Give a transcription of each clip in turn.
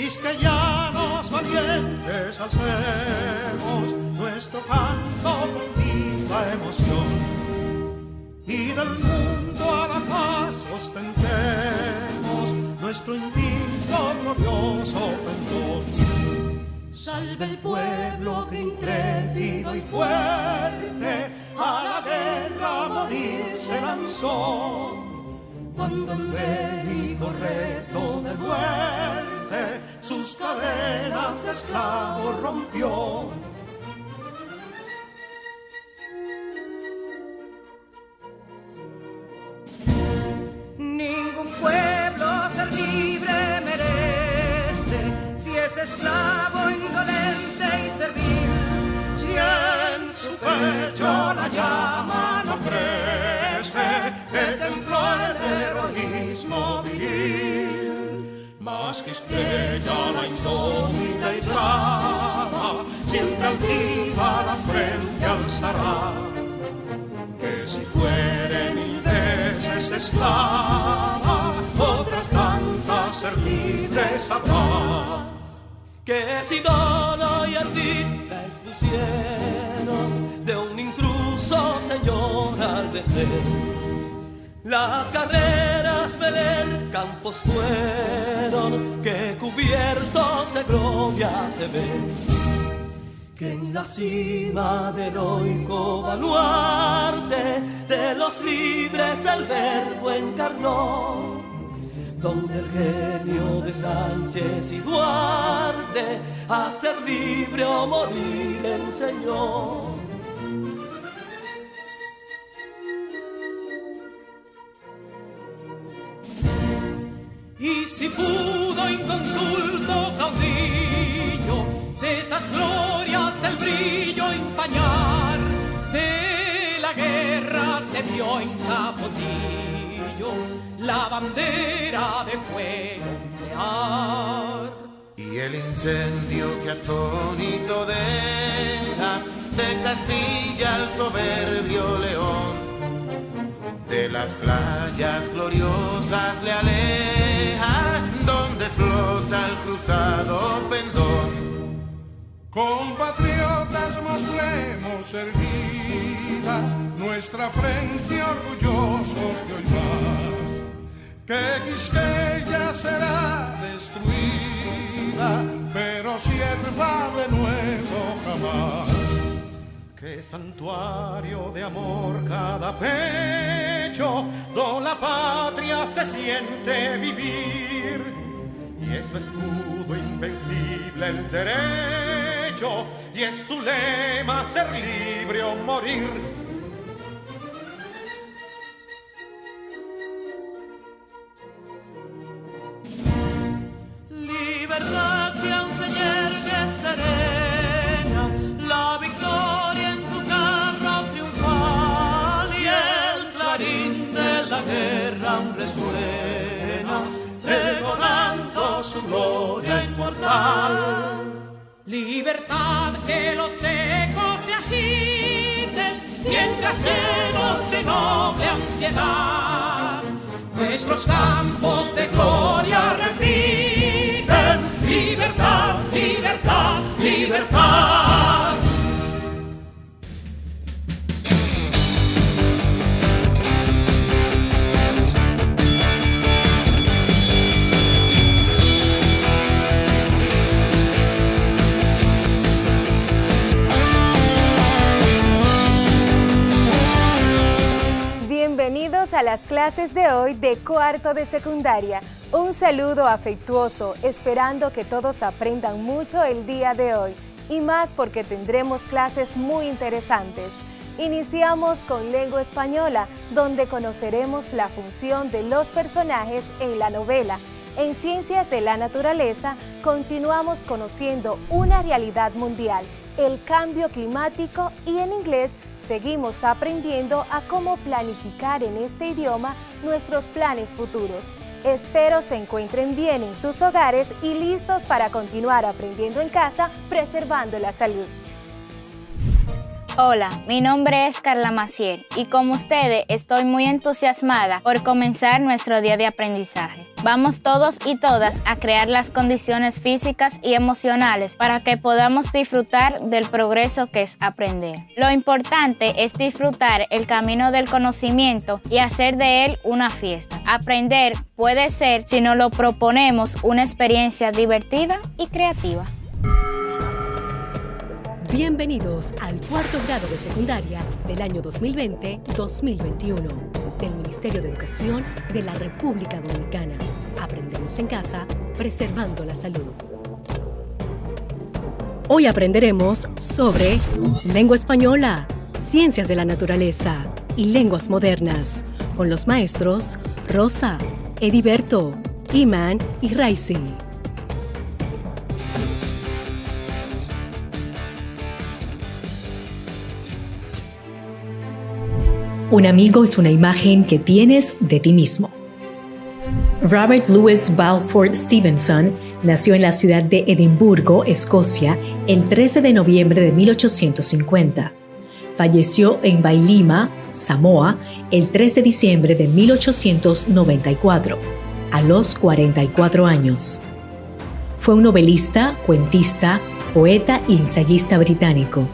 quisqueyanos valientes alcemos nuestro canto con viva emoción, y del mundo a la paz ostentemos nuestro invicto glorioso pendón. Salve el pueblo que intrépido y fuerte a la guerra a morir se lanzó, cuando en bélico reto de muerte sus cadenas de esclavos rompió. Ningún pueblo ser libre merece si es esclavo, indolente y servil. Si en su pecho la llama no crece, que templó el heroísmo viril, más que estrella la indómita y brava, siempre altiva la frente alzará, que si fuere mil veces esclava, otras tantas ser libres habrá. Que si Dono y Ardita expusieron de un intruso señor al desdén, las carreras Belén campos fueron que cubiertos de gloria se ven, que en la cima del heroico baluarte de los libres el verbo encarnó, donde el genio de Sánchez y Duarte a ser libre o morir enseñó. Y si pudo inconsulto caudillo de esas glorias el brillo empañar, de la guerra se vio en Capotillo la bandera de fuego ondear. Y el incendio que atónito deja de Castilla al soberbio león, de las playas gloriosas le aleja, donde flota el cruzado pendón. Compatriotas, mostremos erguida nuestra frente orgullosos de hoy más, que Quisqueya será destruida, pero sierva de nuevo jamás. Que santuario de amor cada pecho, donde la patria se siente vivir, y es su escudo invencible el derecho, y es su lema ser libre o morir. Libertad que aún se yergue serena, la victoria en tu carro triunfal, y el clarín de la guerra aún resuena, pregonando su gloria inmortal. Libertad, que los ecos se agiten, mientras llenos de noble ansiedad nuestros campos de gloria repiten. Libertad, libertad, libertad. Bienvenidos a las clases de hoy de cuarto de secundaria. Un saludo afectuoso, esperando que todos aprendan mucho el día de hoy, y más porque tendremos clases muy interesantes. Iniciamos con lengua española, donde conoceremos la función de los personajes en la novela. En ciencias de la naturaleza, continuamos conociendo una realidad mundial, el cambio climático, y en inglés seguimos aprendiendo a cómo planificar en este idioma nuestros planes futuros. Espero se encuentren bien en sus hogares y listos para continuar aprendiendo en casa, preservando la salud. Hola, mi nombre es Carla Maciel y como ustedes estoy muy entusiasmada por comenzar nuestro día de aprendizaje. Vamos todos y todas a crear las condiciones físicas y emocionales para que podamos disfrutar del progreso que es aprender. Lo importante es disfrutar el camino del conocimiento y hacer de él una fiesta. Aprender puede ser, si nos lo proponemos, una experiencia divertida y creativa. Bienvenidos al cuarto grado de secundaria del año 2020-2021 del Ministerio de Educación de la República Dominicana. Aprendemos en casa, preservando la salud. Hoy aprenderemos sobre lengua española, ciencias de la naturaleza y lenguas modernas con los maestros Rosa, Ediberto, Iman y Raisi. Un amigo es una imagen que tienes de ti mismo. Robert Louis Balfour Stevenson nació en la ciudad de Edimburgo, Escocia, el 13 de noviembre de 1850. Falleció en Vailima, Samoa, el 13 de diciembre de 1894, a los 44 años. Fue un novelista, cuentista, poeta y ensayista británico.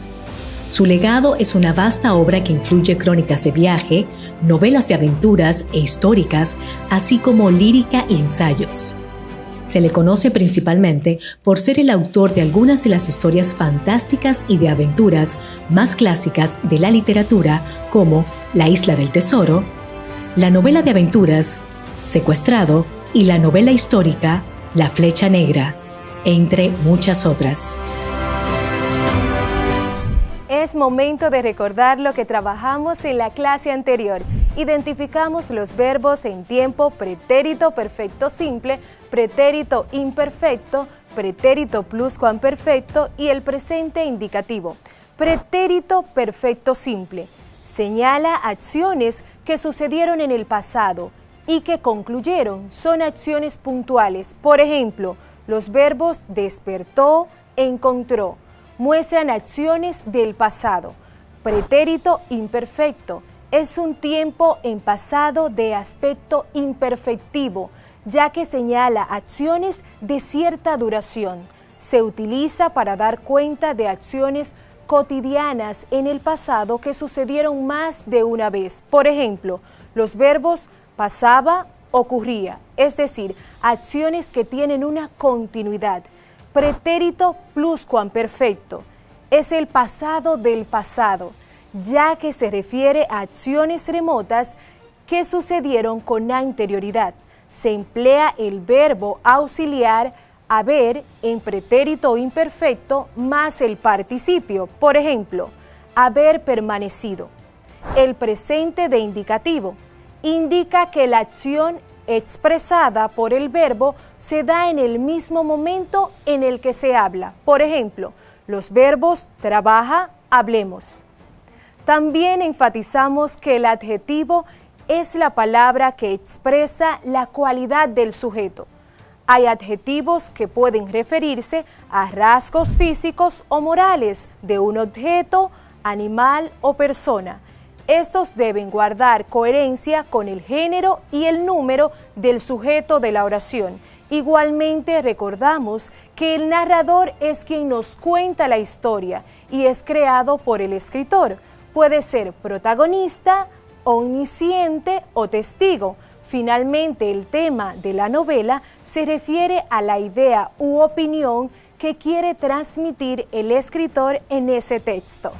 Su legado es una vasta obra que incluye crónicas de viaje, novelas de aventuras e históricas, así como lírica y ensayos. Se le conoce principalmente por ser el autor de algunas de las historias fantásticas y de aventuras más clásicas de la literatura, como La Isla del Tesoro, la novela de aventuras Secuestrado y la novela histórica La Flecha Negra, entre muchas otras. Es momento de recordar lo que trabajamos en la clase anterior. Identificamos los verbos en tiempo pretérito perfecto simple, pretérito imperfecto, pretérito pluscuamperfecto y el presente indicativo. Pretérito perfecto simple señala acciones que sucedieron en el pasado y que concluyeron. Son acciones puntuales. Por ejemplo, los verbos despertó, encontró. Muestran acciones del pasado. Pretérito imperfecto es un tiempo en pasado de aspecto imperfectivo, ya que señala acciones de cierta duración. Se utiliza para dar cuenta de acciones cotidianas en el pasado que sucedieron más de una vez. Por ejemplo, los verbos pasaba, ocurría, es decir, acciones que tienen una continuidad. Pretérito pluscuamperfecto es el pasado del pasado, ya que se refiere a acciones remotas que sucedieron con anterioridad. Se emplea el verbo auxiliar haber en pretérito imperfecto más el participio. Por ejemplo, haber permanecido. El presente de indicativo indica que la acción expresada por el verbo se da en el mismo momento en el que se habla. Por ejemplo, los verbos trabaja, hablemos. También enfatizamos que el adjetivo es la palabra que expresa la cualidad del sujeto. Hay adjetivos que pueden referirse a rasgos físicos o morales de un objeto, animal o persona. Estos deben guardar coherencia con el género y el número del sujeto de la oración. Igualmente recordamos que el narrador es quien nos cuenta la historia y es creado por el escritor. Puede ser protagonista, omnisciente o testigo. Finalmente, el tema de la novela se refiere a la idea u opinión que quiere transmitir el escritor en ese texto.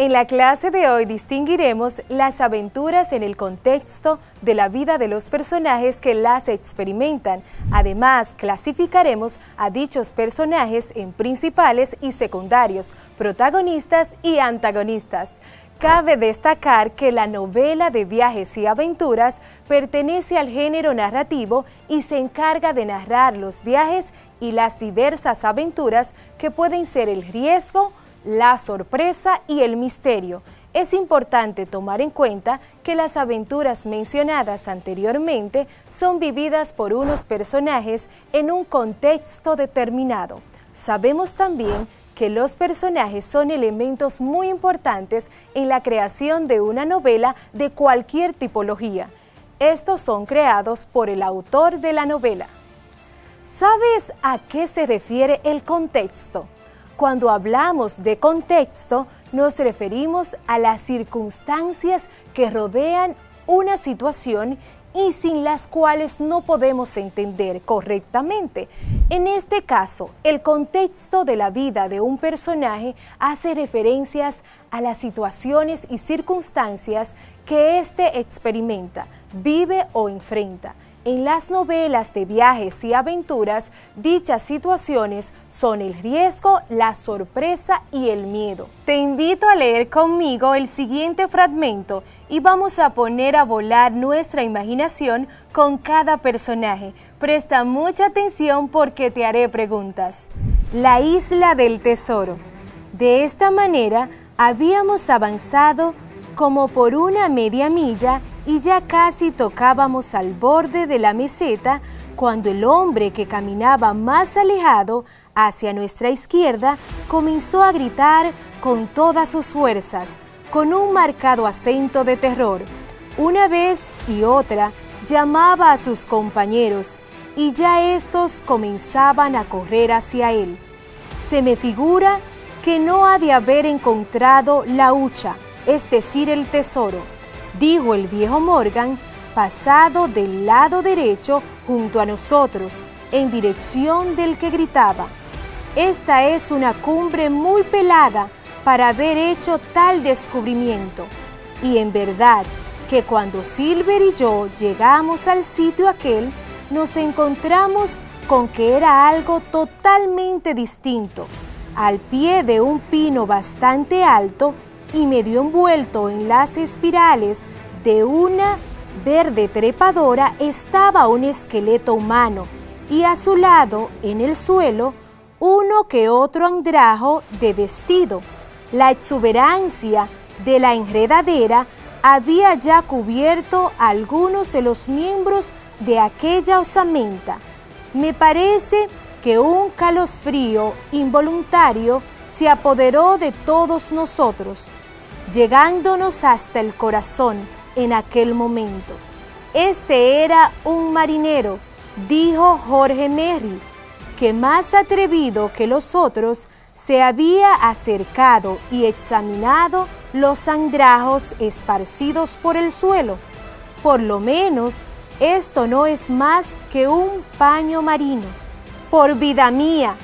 En la clase de hoy distinguiremos las aventuras en el contexto de la vida de los personajes que las experimentan. Además, clasificaremos a dichos personajes en principales y secundarios, protagonistas y antagonistas. Cabe destacar que la novela de viajes y aventuras pertenece al género narrativo y se encarga de narrar los viajes y las diversas aventuras que pueden ser el riesgo, la sorpresa y el misterio. Es importante tomar en cuenta que las aventuras mencionadas anteriormente son vividas por unos personajes en un contexto determinado. Sabemos también que los personajes son elementos muy importantes en la creación de una novela de cualquier tipología. Estos son creados por el autor de la novela. ¿Sabes a qué se refiere el contexto? Cuando hablamos de contexto, nos referimos a las circunstancias que rodean una situación y sin las cuales no podemos entender correctamente. En este caso, el contexto de la vida de un personaje hace referencias a las situaciones y circunstancias que éste experimenta, vive o enfrenta. En las novelas de viajes y aventuras, dichas situaciones son el riesgo, la sorpresa y el miedo. Te invito a leer conmigo el siguiente fragmento y vamos a poner a volar nuestra imaginación con cada personaje. Presta mucha atención porque te haré preguntas. La isla del tesoro. De esta manera, habíamos avanzado como por una media milla y ya casi tocábamos al borde de la meseta cuando el hombre que caminaba más alejado hacia nuestra izquierda comenzó a gritar con todas sus fuerzas, con un marcado acento de terror. Una vez y otra llamaba a sus compañeros y ya estos comenzaban a correr hacia él. Se me figura que no ha de haber encontrado la hucha, es decir, el tesoro, dijo el viejo Morgan, pasado del lado derecho junto a nosotros, en dirección del que gritaba. Esta es una cumbre muy pelada para haber hecho tal descubrimiento. Y en verdad que cuando Silver y yo llegamos al sitio aquel, nos encontramos con que era algo totalmente distinto. Al pie de un pino bastante alto y medio envuelto en las espirales de una verde trepadora estaba un esqueleto humano y a su lado, en el suelo, uno que otro andrajo de vestido. La exuberancia de la enredadera había ya cubierto a algunos de los miembros de aquella osamenta. Me parece que un calosfrío involuntario se apoderó de todos nosotros, llegándonos hasta el corazón en aquel momento. Este era un marinero, dijo Jorge Merry, que más atrevido que los otros se había acercado y examinado los andrajos esparcidos por el suelo. Por lo menos, esto no es más que un paño marino. Por vida mía,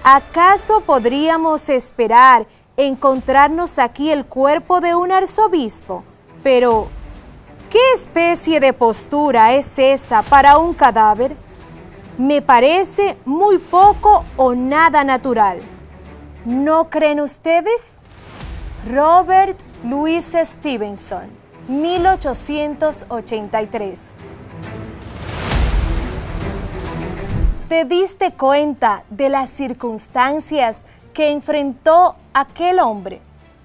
¿acaso podríamos esperar encontrarnos aquí el cuerpo de un arzobispo? Pero, ¿qué especie de postura es esa para un cadáver? Me parece muy poco o nada natural. ¿No creen ustedes? Robert Louis Stevenson, 1883. ¿Te diste cuenta de las circunstancias que enfrentó aquel hombre?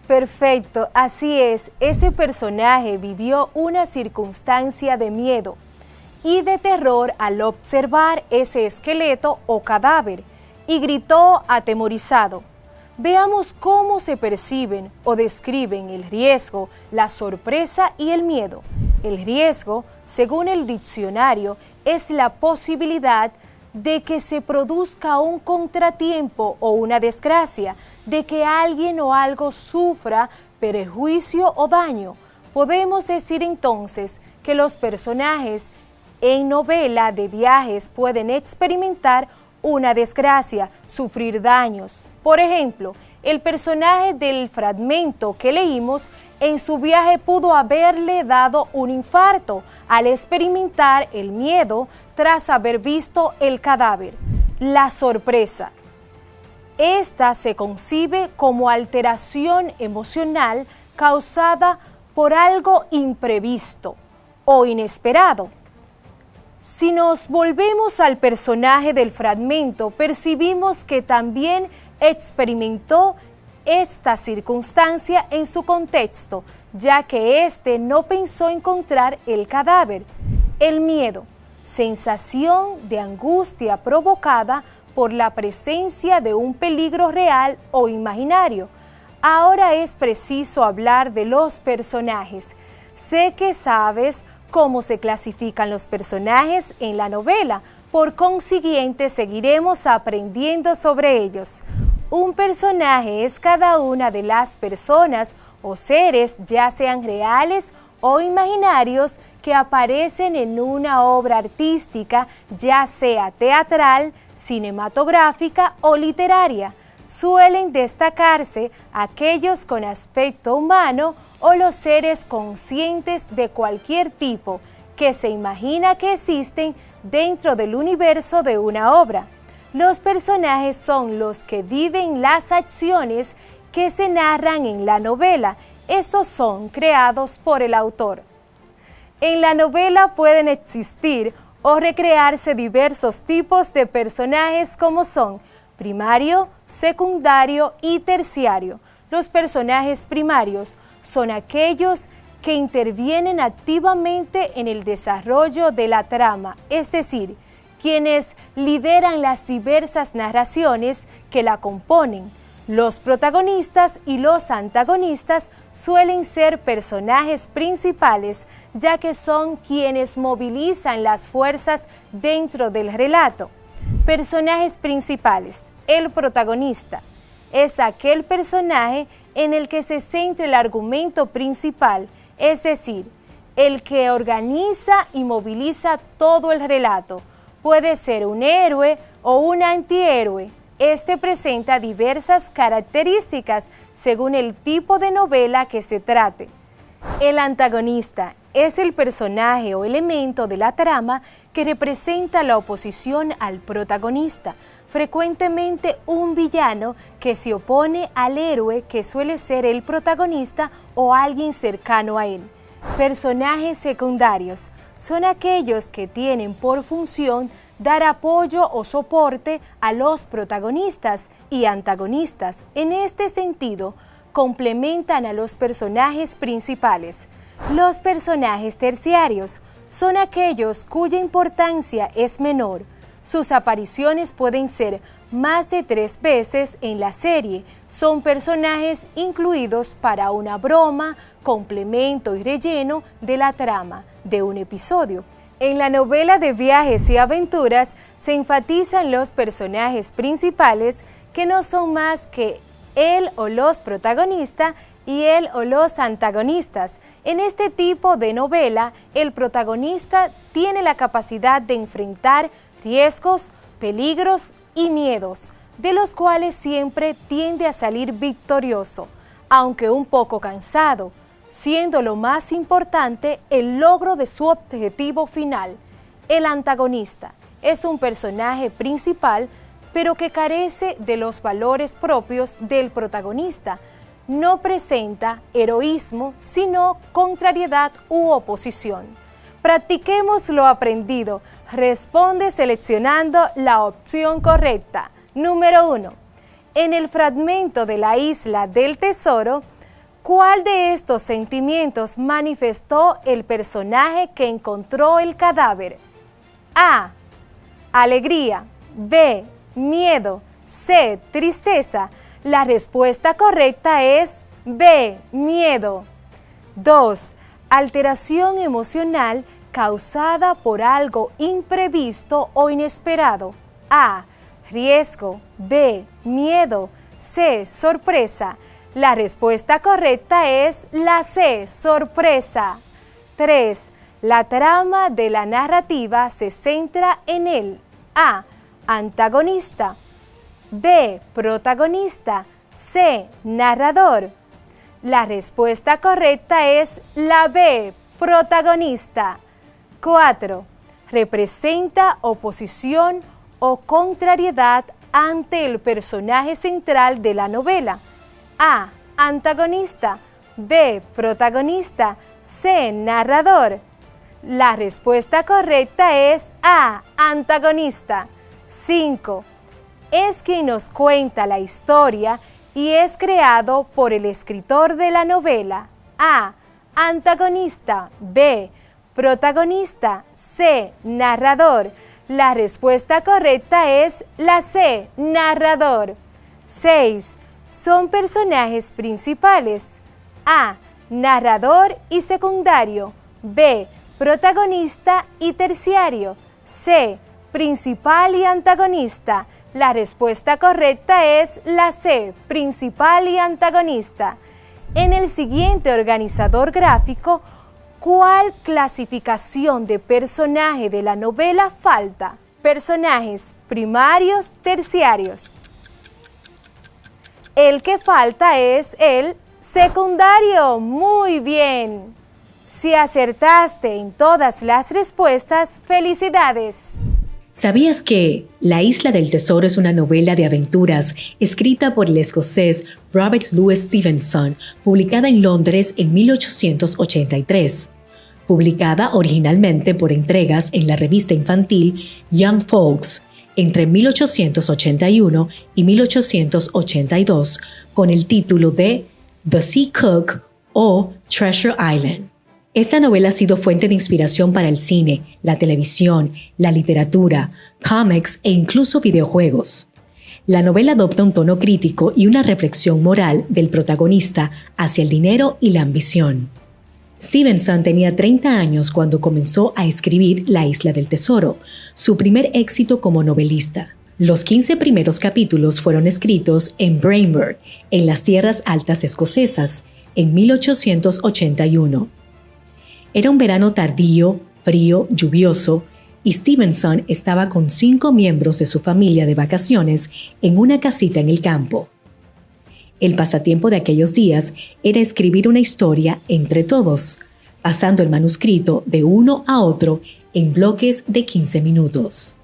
Perfecto, así es, ese personaje vivió una circunstancia de miedo y de terror al observar ese esqueleto o cadáver y gritó atemorizado. Veamos cómo se perciben o describen el riesgo, la sorpresa y el miedo. El riesgo, según el diccionario, es la posibilidad de que se produzca un contratiempo o una desgracia, de que alguien o algo sufra perjuicio o daño. Podemos decir entonces que los personajes en novela de viajes pueden experimentar una desgracia, sufrir daños. Por ejemplo, El personaje del fragmento que leímos en su viaje pudo haberle dado un infarto al experimentar el miedo tras haber visto el cadáver. La sorpresa. Esta se concibe como alteración emocional causada por algo imprevisto o inesperado. Si nos volvemos al personaje del fragmento, percibimos que también experimentó esta circunstancia en su contexto, ya que éste no pensó encontrar el cadáver. El miedo, sensación de angustia provocada por la presencia de un peligro real o imaginario. Ahora es preciso hablar de los personajes. Sé que sabes cómo se clasifican los personajes en la novela, por consiguiente seguiremos aprendiendo sobre ellos. Un personaje es cada una de las personas o seres, ya sean reales o imaginarios, que aparecen en una obra artística, ya sea teatral, cinematográfica o literaria. Suelen destacarse aquellos con aspecto humano o los seres conscientes de cualquier tipo que se imagina que existen dentro del universo de una obra. Los personajes son los que viven las acciones que se narran en la novela. Estos son creados por el autor. En la novela pueden existir o recrearse diversos tipos de personajes como son primario, secundario y terciario. Los personajes primarios son aquellos que intervienen activamente en el desarrollo de la trama, es decir, quienes lideran las diversas narraciones que la componen. Los protagonistas y los antagonistas suelen ser personajes principales, ya que son quienes movilizan las fuerzas dentro del relato. Personajes principales. El protagonista es aquel personaje en el que se centra el argumento principal, es decir, el que organiza y moviliza todo el relato. Puede ser un héroe o un antihéroe. Este presenta diversas características según el tipo de novela que se trate. El antagonista es el personaje o elemento de la trama que representa la oposición al protagonista, frecuentemente un villano que se opone al héroe, que suele ser el protagonista o alguien cercano a él. Personajes secundarios son aquellos que tienen por función dar apoyo o soporte a los protagonistas, y antagonistas, en este sentido, complementan a los personajes principales. Los personajes terciarios son aquellos cuya importancia es menor. Sus apariciones pueden ser más de 3 veces en la serie. Son personajes incluidos para una broma, complemento y relleno de la trama de un episodio. En la novela de viajes y aventuras se enfatizan los personajes principales, que no son más que él o los protagonistas y él o los antagonistas. En este tipo de novela, el protagonista tiene la capacidad de enfrentar riesgos, peligros y miedos, de los cuales siempre tiende a salir victorioso, aunque un poco cansado, siendo lo más importante el logro de su objetivo final. El antagonista es un personaje principal, pero que carece de los valores propios del protagonista. No presenta heroísmo, sino contrariedad u oposición. Practiquemos lo aprendido. Responde seleccionando la opción correcta. Número 1. En el fragmento de la Isla del Tesoro, ¿cuál de estos sentimientos manifestó el personaje que encontró el cadáver? A. Alegría. B. Miedo. C. Tristeza. La respuesta correcta es B. Miedo. 2. Alteración emocional causada por algo imprevisto o inesperado. A. Riesgo. B. Miedo. C. Sorpresa. La respuesta correcta es la C. Sorpresa. 3. La trama de la narrativa se centra en el A. Antagonista. B. Protagonista. C, narrador. La respuesta correcta es la B, protagonista. 4. Representa oposición o contrariedad ante el personaje central de la novela. A, antagonista. B, protagonista. C, narrador. La respuesta correcta es A, antagonista. 5. Es quien nos cuenta la historia y es creado por el escritor de la novela. A, antagonista. B, protagonista. C, narrador. La respuesta correcta es la C, narrador. 6. Son personajes principales. A, narrador y secundario. B, protagonista y terciario. C, principal y antagonista. La respuesta correcta es la C, principal y antagonista. En el siguiente organizador gráfico, ¿cuál clasificación de personaje de la novela falta? Personajes primarios, terciarios. El que falta es el secundario. Muy bien. Si acertaste en todas las respuestas, ¡felicidades! ¿Sabías que La Isla del Tesoro es una novela de aventuras escrita por el escocés Robert Louis Stevenson, publicada en Londres en 1883? Publicada originalmente por entregas en la revista infantil Young Folks entre 1881 y 1882 con el título de The Sea Cook o Treasure Island. Esta novela ha sido fuente de inspiración para el cine, la televisión, la literatura, cómics e incluso videojuegos. La novela adopta un tono crítico y una reflexión moral del protagonista hacia el dinero y la ambición. Stevenson tenía 30 años cuando comenzó a escribir La Isla del Tesoro, su primer éxito como novelista. Los 15 primeros capítulos fueron escritos en Braemar, en las tierras altas escocesas, en 1881. Era un verano tardío, frío, lluvioso, y Stevenson estaba con 5 miembros de su familia de vacaciones en una casita en el campo. El pasatiempo de aquellos días era escribir una historia entre todos, pasando el manuscrito de uno a otro en bloques de 15 minutos.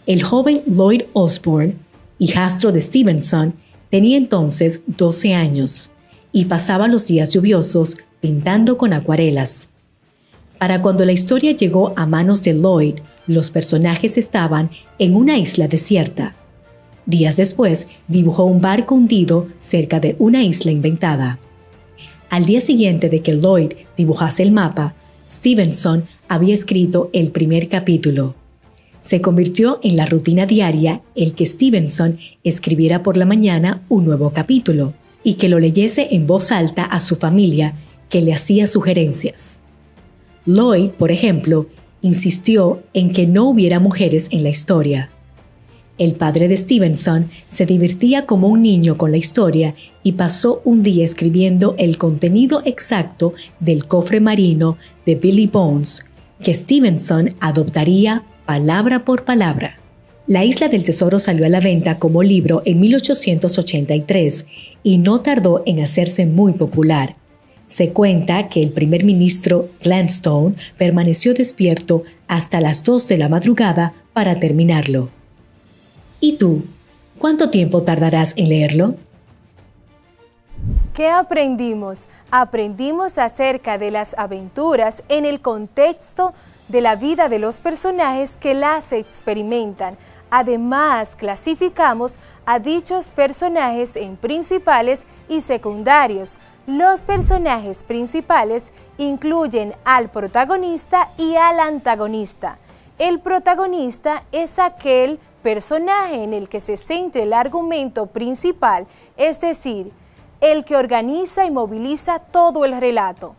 El joven Lloyd Osbourne, hijastro de Stevenson, tenía entonces 12 años y pasaba los días lluviosos pintando con acuarelas. Para cuando la historia llegó a manos de Lloyd, los personajes estaban en una isla desierta. Días después, dibujó un barco hundido cerca de una isla inventada. Al día siguiente de que Lloyd dibujase el mapa, Stevenson había escrito el primer capítulo. Se convirtió en la rutina diaria el que Stevenson escribiera por la mañana un nuevo capítulo y que lo leyese en voz alta a su familia, que le hacía sugerencias. Lloyd, por ejemplo, insistió en que no hubiera mujeres en la historia. El padre de Stevenson se divertía como un niño con la historia y pasó un día escribiendo el contenido exacto del cofre marino de Billy Bones, que Stevenson adoptaría palabra por palabra. La Isla del Tesoro salió a la venta como libro en 1883 y no tardó en hacerse muy popular. Se cuenta que el primer ministro Gladstone permaneció despierto hasta las 2 de la madrugada para terminarlo. ¿Y tú? ¿Cuánto tiempo tardarás en leerlo? ¿Qué aprendimos? Aprendimos acerca de las aventuras en el contexto de la vida de los personajes que las experimentan. Además, clasificamos a dichos personajes en principales y secundarios. Los personajes principales incluyen al protagonista y al antagonista. El protagonista es aquel personaje en el que se centra el argumento principal, es decir, el que organiza y moviliza todo el relato.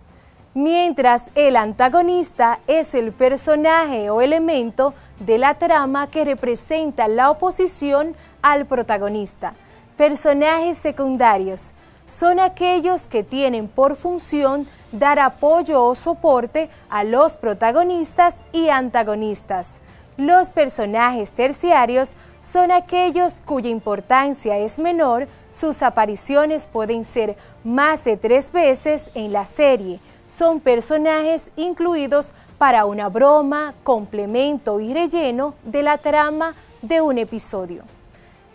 Mientras el antagonista es el personaje o elemento de la trama que representa la oposición al protagonista. Personajes secundarios son aquellos que tienen por función dar apoyo o soporte a los protagonistas y antagonistas. Los personajes terciarios son aquellos cuya importancia es menor, sus apariciones pueden ser más de 3 veces en la serie. Son personajes incluidos para una broma, complemento y relleno de la trama de un episodio.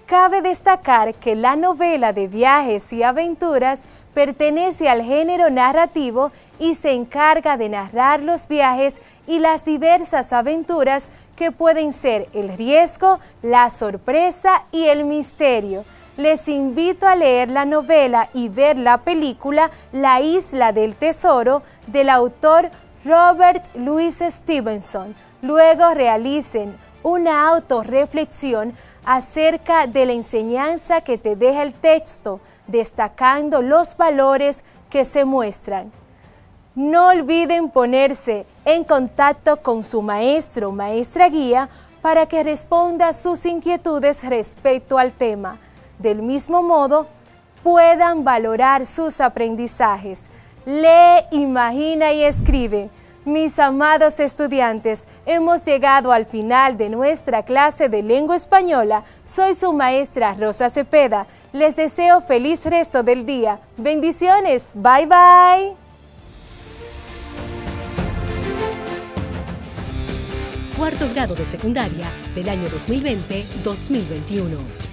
Cabe destacar que la novela de viajes y aventuras pertenece al género narrativo y se encarga de narrar los viajes y las diversas aventuras que pueden ser el riesgo, la sorpresa y el misterio. Les invito a leer la novela y ver la película La Isla del Tesoro del autor Robert Louis Stevenson. Luego realicen una autorreflexión acerca de la enseñanza que te deja el texto, destacando los valores que se muestran. No olviden ponerse en contacto con su maestro o maestra guía para que responda sus inquietudes respecto al tema. Del mismo modo, puedan valorar sus aprendizajes. Lee, imagina y escribe. Mis amados estudiantes, hemos llegado al final de nuestra clase de lengua española. Soy su maestra Rosa Cepeda. Les deseo feliz resto del día. Bendiciones. Bye, bye. Cuarto grado de secundaria del año 2020-2021.